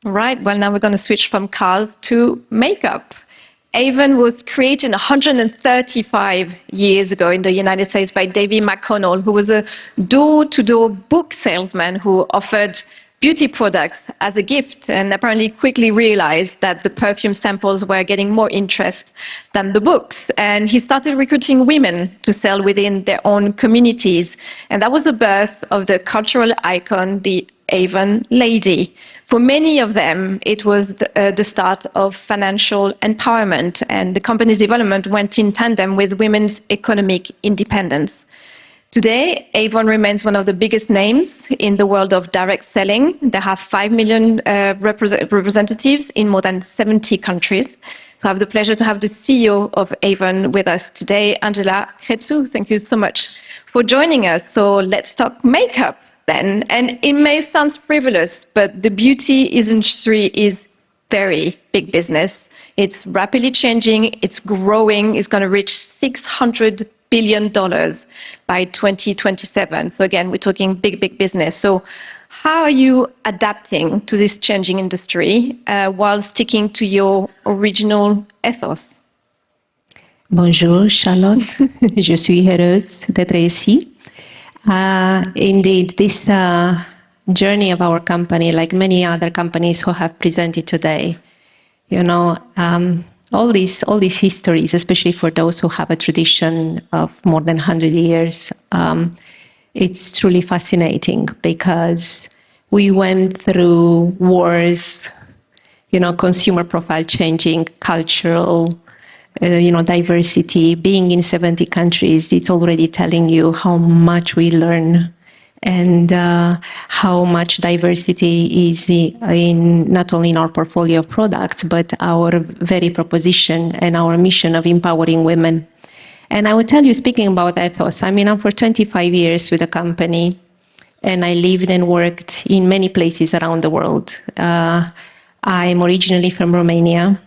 Right. Well, now we're going to switch from cars to makeup. Avon was created 135 years ago in the United States by David McConnell, who was a door-to-door book salesman who offered beauty products as a gift, and apparently quickly realized that the perfume samples were getting more interest than the books. And he started recruiting women to sell within their own communities. And that was the birth of the cultural icon, the Avon lady. For many of them, it was the start of financial empowerment, and the company's development went in tandem with women's economic independence. Today, Avon remains one of the biggest names in the world of direct selling. They have 5 million representatives in more than 70 countries. So I have the pleasure to have the CEO of Avon with us today, Angela Cretu. Thank you so much for joining us. So let's talk makeup then. And it may sound frivolous, but the beauty industry is very big business. It's rapidly changing, it's growing, it's going to reach $600 billion by 2027. So again, we're talking big, big business. So how are you adapting to this changing industry while sticking to your original ethos? Bonjour, Charlotte. Je suis heureuse d'être ici. Indeed, this journey of our company, like many other companies who have presented today, you know, all these histories, especially for those who have a tradition of more than 100 years, it's truly fascinating because we went through wars, you know, consumer profile changing, cultural, diversity. Being in 70 countries, it's already telling you how much we learn and how much diversity is in not only in our portfolio of products, but our very proposition and our mission of empowering women. And I will tell you, speaking about ethos, I mean, I'm for 25 years with the company, and I lived and worked in many places around the world. I'm originally from Romania.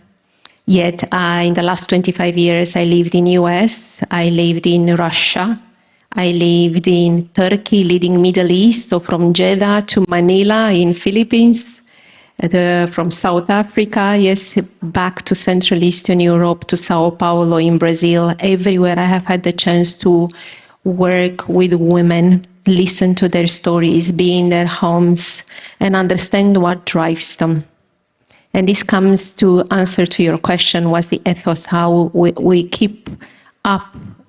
Yet in the last 25 years, I lived in US, I lived in Russia, I lived in Turkey, leading Middle East, so from Jeddah to Manila in Philippines, from South Africa, yes, back to Central Eastern Europe, to Sao Paulo in Brazil. Everywhere I have had the chance to work with women, listen to their stories, be in their homes, and understand what drives them. And this comes to answer to your question, what's the ethos, how we keep up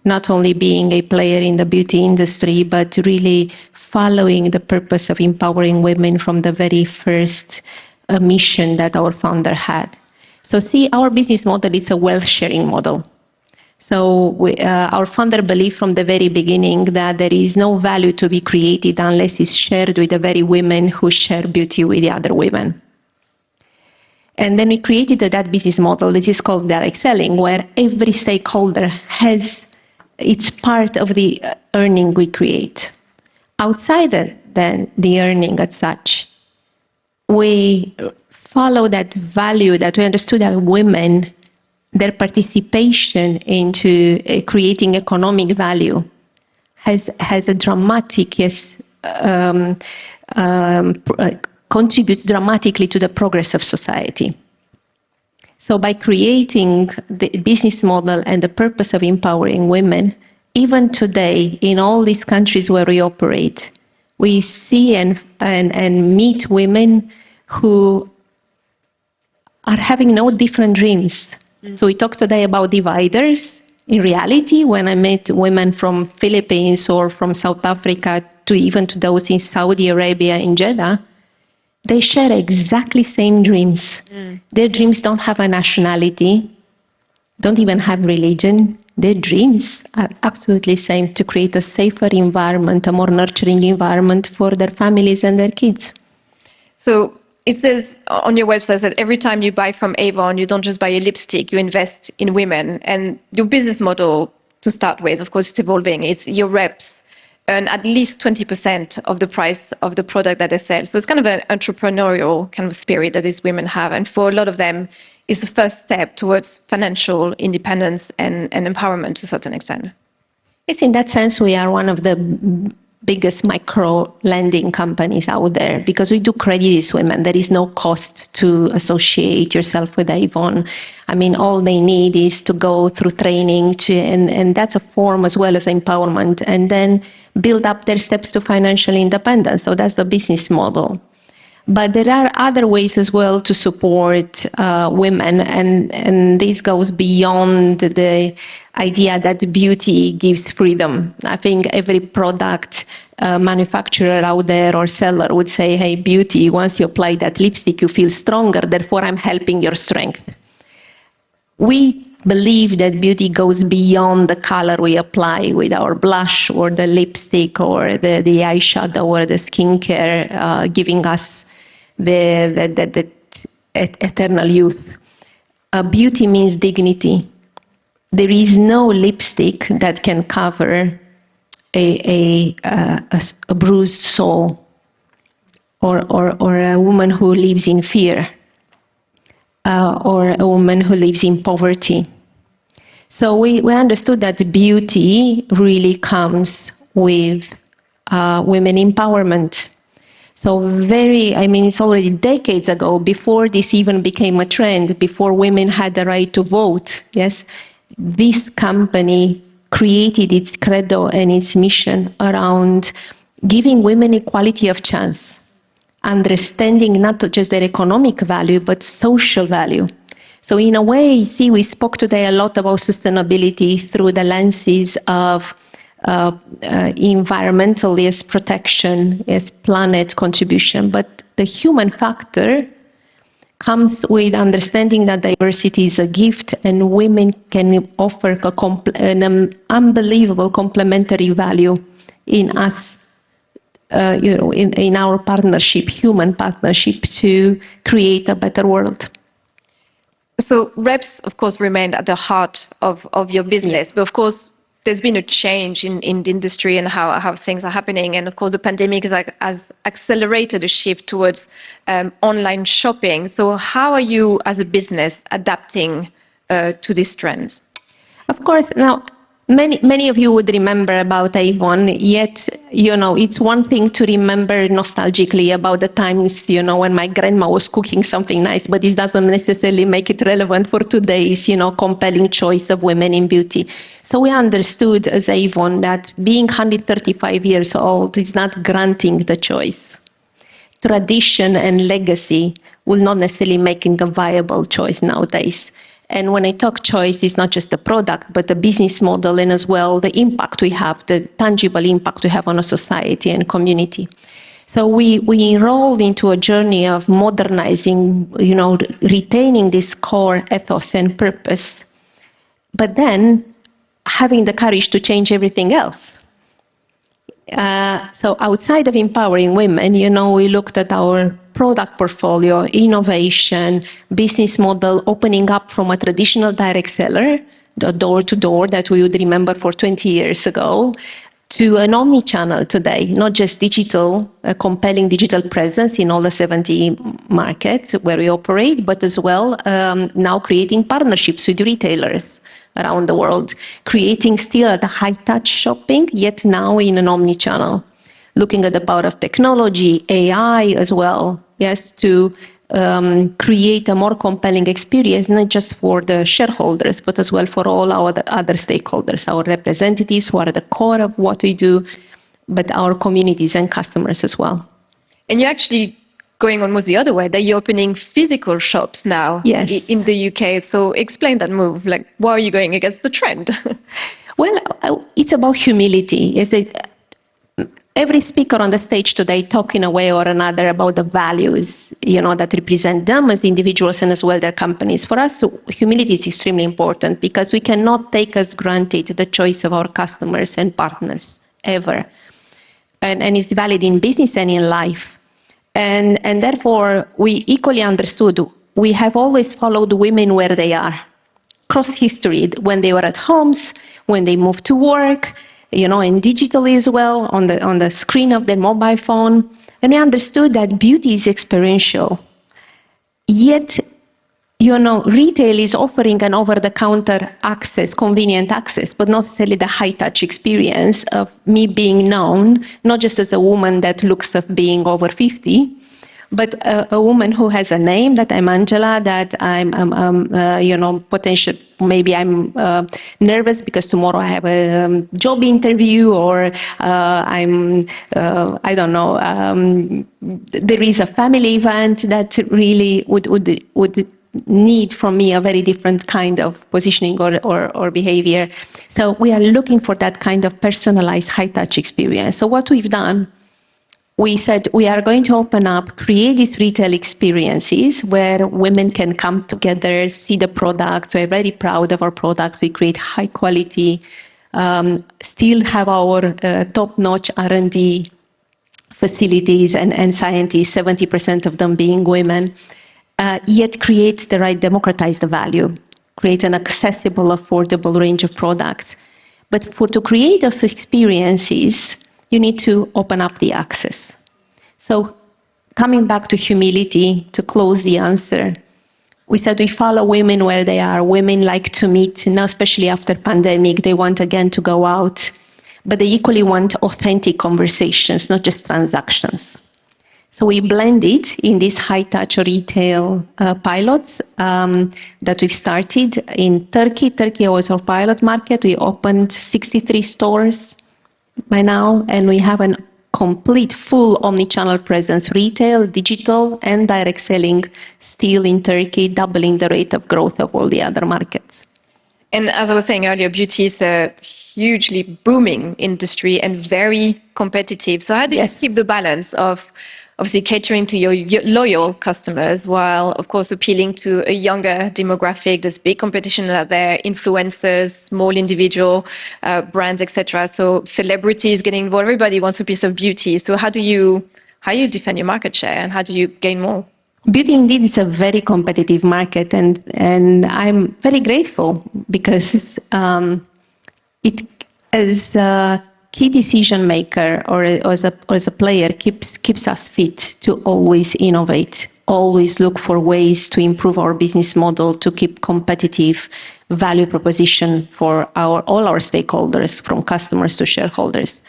not only being a player in the beauty industry, but really following the purpose of empowering women from the very first mission that our founder had. So see, our business model is a wealth sharing model. So our founder believed from the very beginning that there is no value to be created unless it's shared with the very women who share beauty with the other women. And then we created that business model. This is called direct selling, where every stakeholder has its part of the earning we create. Outside then the earning as such, we follow that value that we understood that women, their participation into creating economic value has a dramatic, contributes dramatically to the progress of society. So by creating the business model and the purpose of empowering women, even today in all these countries where we operate, we see and meet women who are having no different dreams. So we talk today about dividers. In reality, when I met women from Philippines or from South Africa to even to those in Saudi Arabia, in Jeddah, they share exactly same dreams. Their dreams don't have a nationality, don't even have religion. Their dreams are absolutely same, to create a safer environment, a more nurturing environment for their families and their kids. So it says on your website that every time you buy from Avon, you don't just buy a lipstick, you invest in women. And your business model, to start with, of course, it's evolving. It's your reps earn at least 20% of the price of the product that they sell. So it's kind of an entrepreneurial kind of spirit that these women have. And for a lot of them, it's the first step towards financial independence and empowerment to a certain extent. Yes, in that sense, we are one of the biggest micro lending companies out there, because we do credit these women. There is no cost to associate yourself with Avon. I mean, all they need is to go through training, and that's a form as well as empowerment, and then build up their steps to financial independence. So that's the business model. But there are other ways as well to support women, and this goes beyond the idea that beauty gives freedom. I think every product manufacturer out there or seller would say, hey, beauty, once you apply that lipstick, you feel stronger, therefore I'm helping your strength. We believe that beauty goes beyond the color we apply with our blush or the lipstick or the eyeshadow or the skincare, giving us the eternal youth. Beauty means dignity. There is no lipstick that can cover a bruised soul or a woman who lives in fear or a woman who lives in poverty. So we understood that beauty really comes with women empowerment. So it's already decades ago, before this even became a trend, before women had the right to vote, yes, this company created its credo and its mission around giving women equality of chance, understanding not just their economic value, but social value. So in a way, see, we spoke today a lot about sustainability through the lenses of environmental as protection, as planet contribution, but the human factor comes with understanding that diversity is a gift, and women can offer an unbelievable complementary value in us, in our partnership, human partnership, to create a better world. So reps, of course, remained at the heart of your business, but of course, there's been a change in the industry and how things are happening. And of course, the pandemic has accelerated a shift towards online shopping. So how are you as a business adapting to these trends? Of course, now, many of you would remember about Avon, yet, it's one thing to remember nostalgically about the times, when my grandma was cooking something nice, but it doesn't necessarily make it relevant for today's, compelling choice of women in beauty. So we understood as Avon that being 135 years old is not granting the choice. Tradition and legacy will not necessarily make it a viable choice nowadays. And when I talk choice, it's not just the product, but the business model, and as well the impact we have, the tangible impact we have on a society and community. So we enrolled into a journey of modernizing, retaining this core ethos and purpose, but then having the courage to change everything else. So outside of empowering women, we looked at our product portfolio, innovation, business model, opening up from a traditional direct seller, the door-to-door that we would remember for 20 years ago, to an omni-channel today, not just digital, a compelling digital presence in all the 70 markets where we operate, but as well now creating partnerships with retailers around the world, creating still at a high-touch shopping, yet now in an omni-channel. Looking at the power of technology, AI as well, yes, to create a more compelling experience, not just for the shareholders, but as well for all our other stakeholders, our representatives who are at the core of what we do, but our communities and customers as well. And you're actually going almost the other way, that you're opening physical shops now. Yes. In the UK. So explain that move. Like, why are you going against the trend? Well, it's about humility. Every speaker on the stage today talk in a way or another about the values, that represent them as individuals and as well their companies. For us, humility is extremely important, because we cannot take as granted the choice of our customers and partners, ever. And it's valid in business and in life. And therefore, we equally understood, we have always followed women where they are, across history, when they were at homes, when they moved to work, and digitally as well, on the screen of their mobile phone. And we understood that beauty is experiential. Yet, retail is offering an over-the-counter access, convenient access, but not necessarily the high-touch experience of me being known, not just as a woman that looks of being over 50, but a woman who has a name, that I'm Angela, that I'm potential. Maybe I'm nervous because tomorrow I have a job interview, or I don't know. There is a family event that really would need from me a very different kind of positioning or behavior. So we are looking for that kind of personalized high-touch experience. So what we've done, we said we are going to open up, create these retail experiences where women can come together, see the products. We're very proud of our products. We create high quality, still have our top-notch R&D facilities and scientists, 70% of them being women, yet create the right, democratize the value, create an accessible, affordable range of products. But to create those experiences, you need to open up the access. So coming back to humility, to close the answer, we said we follow women where they are. Women like to meet, now especially after pandemic, they want again to go out, but they equally want authentic conversations, not just transactions. So we blended in these high-touch retail pilots that we've started in Turkey. Turkey was our pilot market. We opened 63 stores by now, and we have a complete, full omni-channel presence, retail, digital, and direct selling still in Turkey, doubling the rate of growth of all the other markets. And as I was saying earlier, beauty is a hugely booming industry and very competitive. So how do you keep the balance of obviously catering to your loyal customers while, of course, appealing to a younger demographic? There's big competition out there, influencers, small individual brands, etc. So celebrities getting involved, everybody wants a piece of beauty. So how do you defend your market share and how do you gain more? Beauty indeed is a very competitive market, and I'm very grateful because it as a key decision maker or as a player keeps us fit to always innovate, always look for ways to improve our business model, to keep competitive value proposition for all our stakeholders, from customers to shareholders.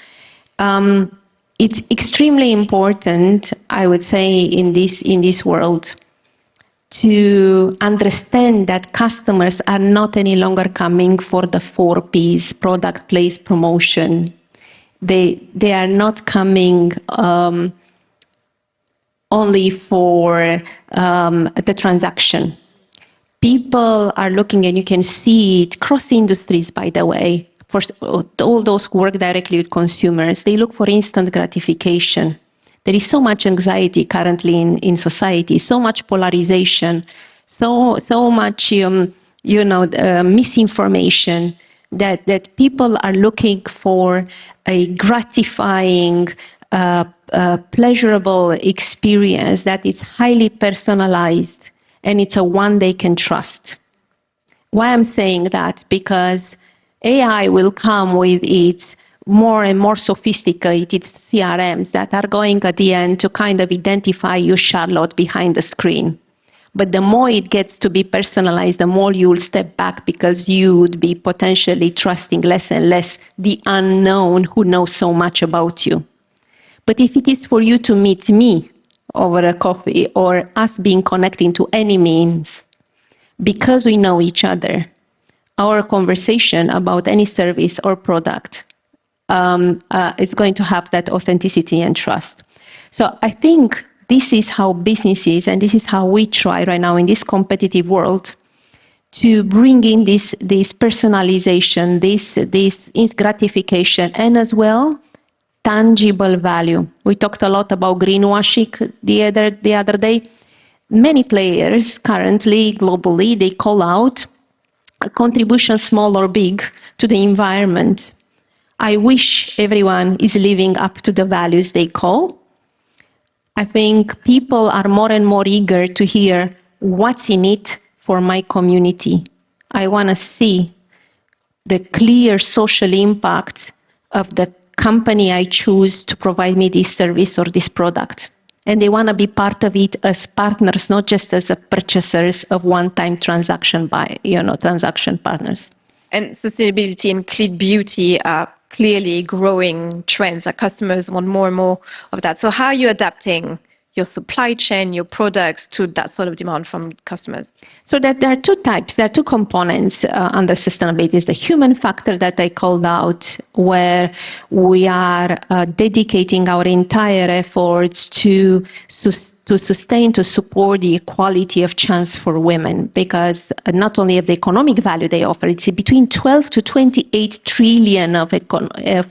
It's extremely important, I would say, in this world, to understand that customers are not any longer coming for the 4 Ps: product, place, promotion. They are not coming only for the transaction. People are looking, and you can see it across industries, by the way. For all those who work directly with consumers, they look for instant gratification. There is so much anxiety currently in society, so much polarization, so much misinformation that people are looking for a gratifying, pleasurable experience that is highly personalized and it's a one they can trust. Why I'm saying that? Because AI will come with its more and more sophisticated CRMs that are going at the end to kind of identify you, Charlotte, behind the screen. But the more it gets to be personalized, the more you will step back because you would be potentially trusting less and less the unknown who knows so much about you. But if it is for you to meet me over a coffee or us being connecting to any means, because we know each other, our conversation about any service or product is going to have that authenticity and trust. So I think this is how businesses, and this is how we try right now in this competitive world, to bring in this personalization, this gratification, and as well tangible value. We talked a lot about greenwashing the other day. Many players currently globally, they call out a contribution, small or big, to the environment. I wish everyone is living up to the values they call. I think people are more and more eager to hear what's in it for my community. I want to see the clear social impact of the company I choose to provide me this service or this product. and they want to be part of it as partners, not just as a purchasers of one-time transaction transaction partners. And sustainability and clean beauty are clearly growing trends. Our customers want more and more of that. So how are you adapting your supply chain, your products to that sort of demand from customers? So that there are two types, there are two components under sustainability. Is the human factor that I called out, where we are dedicating our entire efforts to sustain, to support the equality of chance for women, because not only of the economic value they offer, it's between 12 to 28 trillion of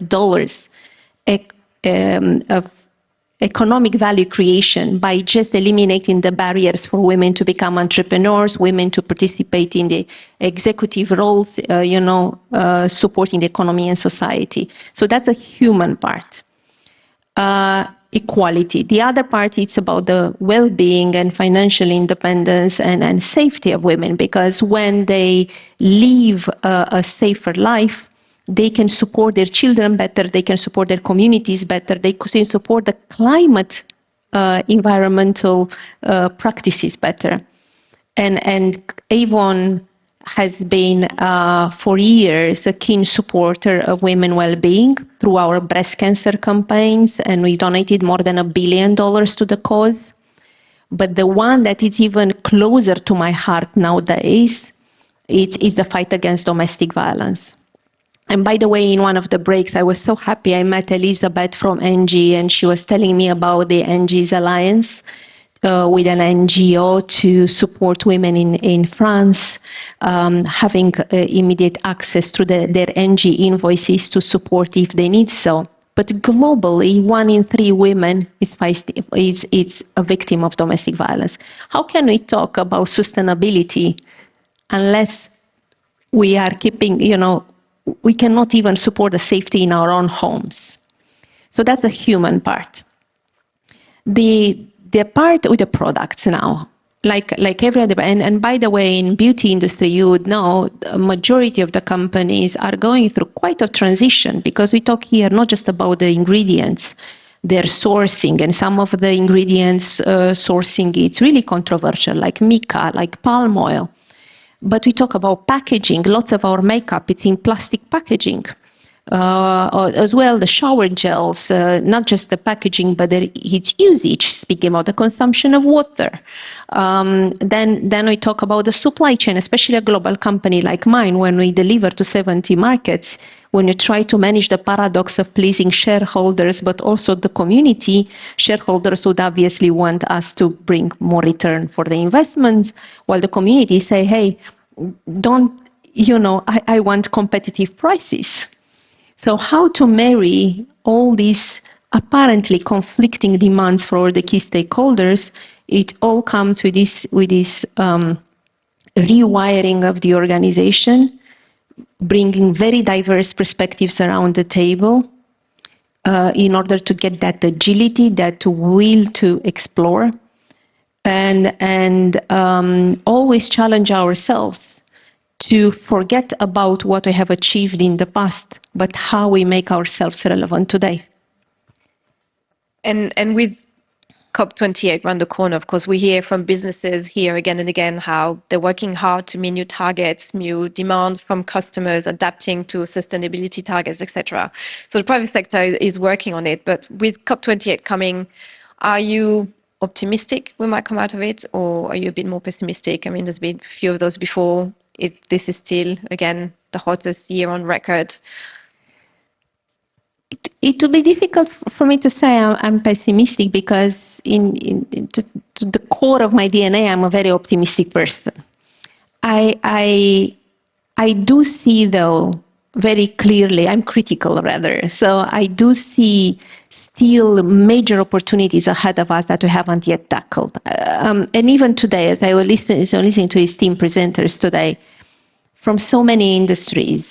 dollars of economic value creation by just eliminating the barriers for women to become entrepreneurs, women to participate in the executive roles, supporting the economy and society. So that's a human part. Equality. The other part, it's about the well-being and financial independence and safety of women, because when they live a safer life, they can support their children better, they can support their communities better, they can support the climate environmental practices better. And Avon has been for years a keen supporter of women well-being through our breast cancer campaigns, and we donated more than $1 billion to the cause. But the one that is even closer to my heart nowadays is the fight against domestic violence. And by the way, in one of the breaks, I was so happy. I met Elizabeth from NG, and she was telling me about the NG's alliance with an NGO to support women in France, having immediate access to their NG invoices to support if they need so. But globally, 1 in 3 women is a victim of domestic violence. How can we talk about sustainability unless we are keeping, we cannot even support the safety in our own homes? So that's the human part. The part with the products now, like every other, and by the way, in beauty industry, you would know the majority of the companies are going through quite a transition, because we talk here not just about the ingredients, their sourcing, and some of the ingredients sourcing, it's really controversial, like mica, like palm oil. But we talk about packaging. Lots of our makeup, it's in plastic packaging. As well, the shower gels, not just the packaging, but its usage, speaking about the consumption of water. Then we talk about the supply chain, especially a global company like mine, when we deliver to 70 markets, when you try to manage the paradox of pleasing shareholders, but also the community. Shareholders would obviously want us to bring more return for the investments, while the community say, hey, I want competitive prices. So how to marry all these apparently conflicting demands for all the key stakeholders? It all comes with this rewiring of the organization, bringing very diverse perspectives around the table in order to get that agility, that will to explore, and always challenge ourselves to forget about what we have achieved in the past, but how we make ourselves relevant today. And with COP28 around the corner, of course, we hear from businesses here again and again how they're working hard to meet new targets, new demands from customers, adapting to sustainability targets, etc. So the private sector is working on it. But with COP28 coming, are you optimistic we might come out of it, or are you a bit more pessimistic? I mean, there's been a few of those before. This is still, again, the hottest year on record. It will be difficult for me to say I'm pessimistic, because to the core of my DNA, I'm a very optimistic person. I do see, though, very clearly, I'm critical rather, so I do see still major opportunities ahead of us that we haven't yet tackled. And even today, as I was listening to esteemed presenters today from so many industries,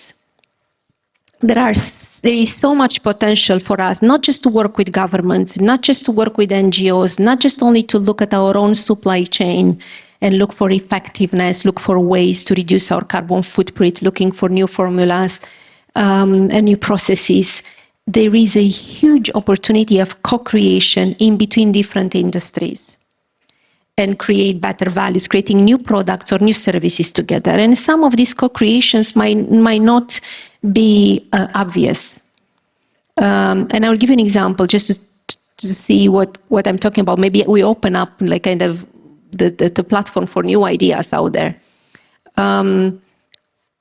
there is so much potential for us, not just to work with governments, not just to work with NGOs, not just only to look at our own supply chain and look for effectiveness, look for ways to reduce our carbon footprint, looking for new formulas and new processes. there is a huge opportunity of co-creation in between different industries and create better values, creating new products or new services together. And some of these co-creations might not be obvious. And I'll give you an example just to see what I'm talking about. Maybe we open up like kind of the platform for new ideas out there. In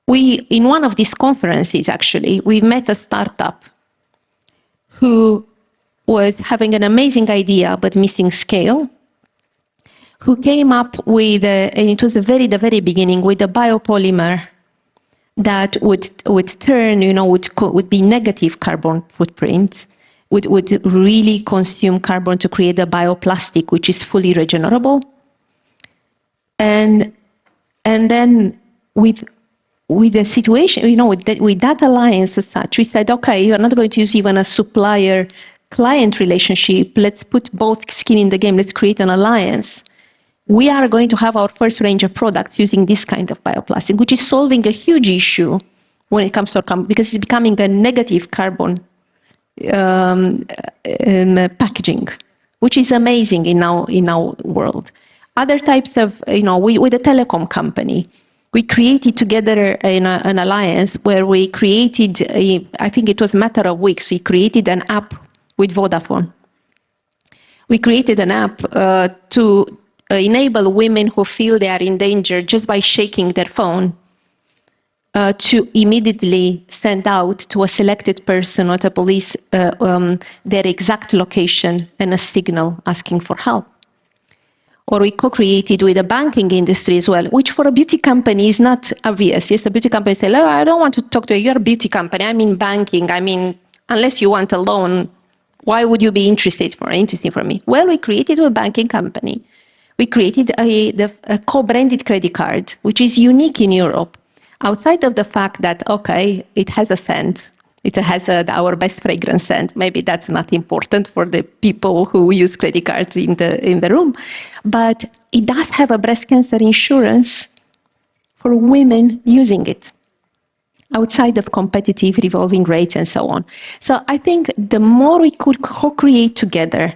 one of these conferences, actually, we met a startup who was having an amazing idea but missing scale, who came up with, and it was the very beginning, with a biopolymer that would turn, would be negative carbon footprint, would really consume carbon to create a bioplastic which is fully regenerable. And then with the situation, with that alliance as such, we said, okay, you're not going to use even a supplier-client relationship. Let's put both skin in the game. Let's create an alliance. We are going to have our first range of products using this kind of bioplastic, which is solving a huge issue when it comes to because it's becoming a negative carbon packaging, which is amazing in our world. Other types of, with a telecom company, we created together an alliance where we created, I think it was a matter of weeks, we created an app with Vodafone. We created an app to enable women who feel they are in danger just by shaking their phone to immediately send out to a selected person or to police their exact location and a signal asking for help. Or we co-created with the banking industry as well, which for a beauty company is not obvious. Yes, a beauty company say, oh, I don't want to talk to you, you're a beauty company, I'm in banking, unless you want a loan, why would you be interested for me? Well, we created a banking company. We created a co-branded credit card, which is unique in Europe, outside of the fact that, okay, it has a scent. It has our best fragrance scent. Maybe that's not important for the people who use credit cards in the room. But it does have a breast cancer insurance for women using it, outside of competitive revolving rates and so on. So I think the more we could co-create together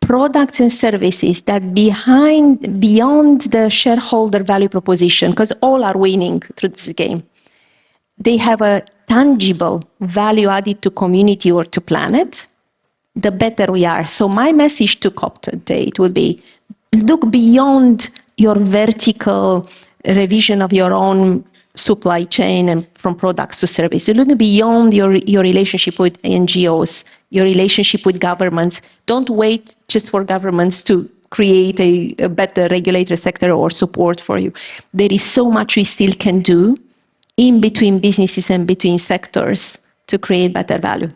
products and services that beyond the shareholder value proposition, because all are winning through this game, they have a tangible value added to community or to planet, the better we are. So my message to COP today will be, look beyond your vertical revision of your own supply chain and from products to services. Look beyond your relationship with NGOs, your relationship with governments. Don't wait just for governments to create a better regulatory sector or support for you. There is so much we still can do in between businesses and between sectors to create better value.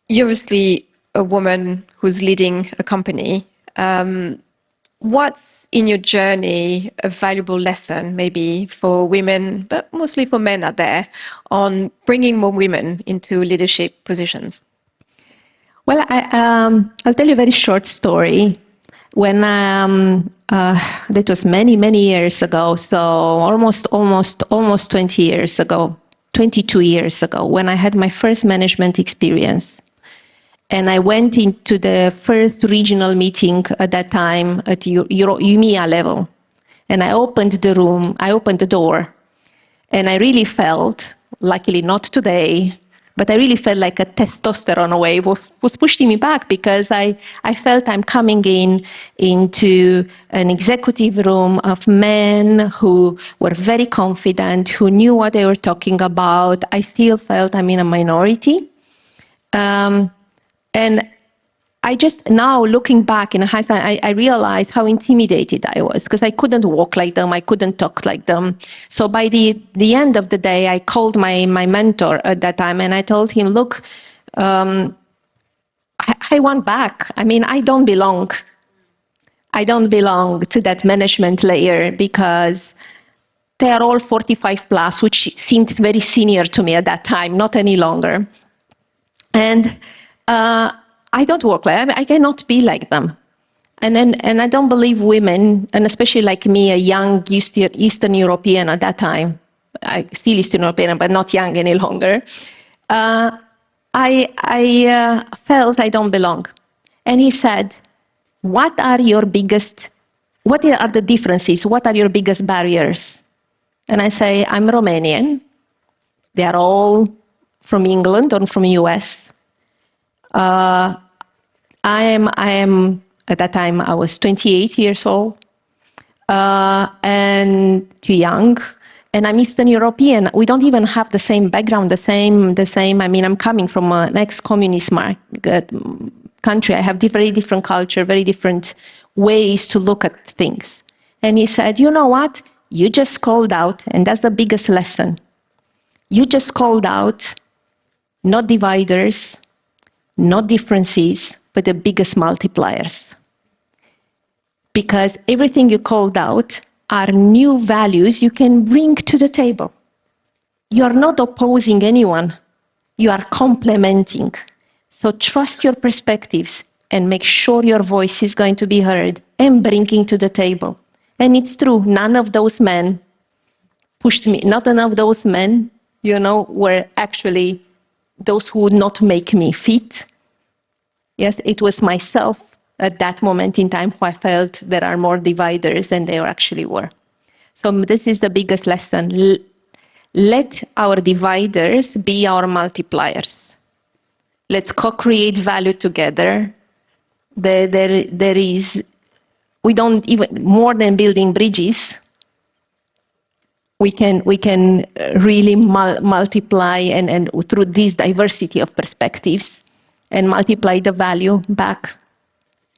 You're obviously a woman who's leading a company. What's in your journey a valuable lesson, maybe for women, but mostly for men out there, on bringing more women into leadership positions? Well, I'll tell you a very short story. When that was many years ago, so almost 20 years ago, 22 years ago, when I had my first management experience. And I went into the first regional meeting at that time at EMEA level. And I opened the room, I opened the door, and I really felt, luckily not today, but I really felt like a testosterone wave was pushing me back, because I felt I'm coming into an executive room of men who were very confident, who knew what they were talking about. I still felt I'm in a minority. And I just, now looking back in hindsight, I realized how intimidated I was, because I couldn't walk like them, I couldn't talk like them. So by the end of the day, I called my mentor at that time and I told him, look, I want back. I don't belong. I don't belong to that management layer, because they are all 45 plus, which seemed very senior to me at that time, not any longer. And I don't work like them. I cannot be like them. And I don't believe women, and especially like me, a young Eastern European at that time, still Eastern European, but not young any longer, I felt I don't belong. And he said, what are the differences? What are your biggest barriers? And I say, I'm Romanian. They are all from England or from US. I am, at that time, I was 28 years old and too young. And I'm Eastern European. We don't even have the same background, the same. I mean, I'm coming from an ex-communist country. I have very different culture, very different ways to look at things. And he said, you know what? You just called out, and that's the biggest lesson. You just called out not dividers, not differences, but the biggest multipliers. Because everything you called out are new values you can bring to the table. You are not opposing anyone. You are complementing. So trust your perspectives and make sure your voice is going to be heard and bringing to the table. And it's true, none of those men pushed me. Not none of those men, were actually those who would not make me fit. Yes, it was myself at that moment in time who I felt there are more dividers than there actually were. So this is the biggest lesson. Let our dividers be our multipliers. Let's co-create value together. There is, we don't even, more than building bridges, we can really multiply and through this diversity of perspectives and multiply the value back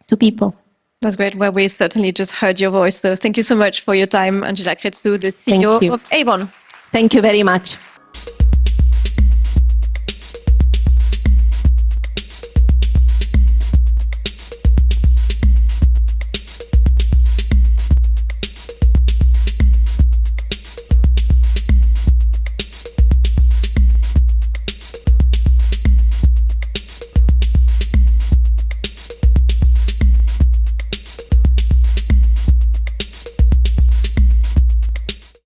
to people. That's great. Well, we certainly just heard your voice. So thank you so much for your time, Angela Cretu, the CEO of Avon. Thank you very much.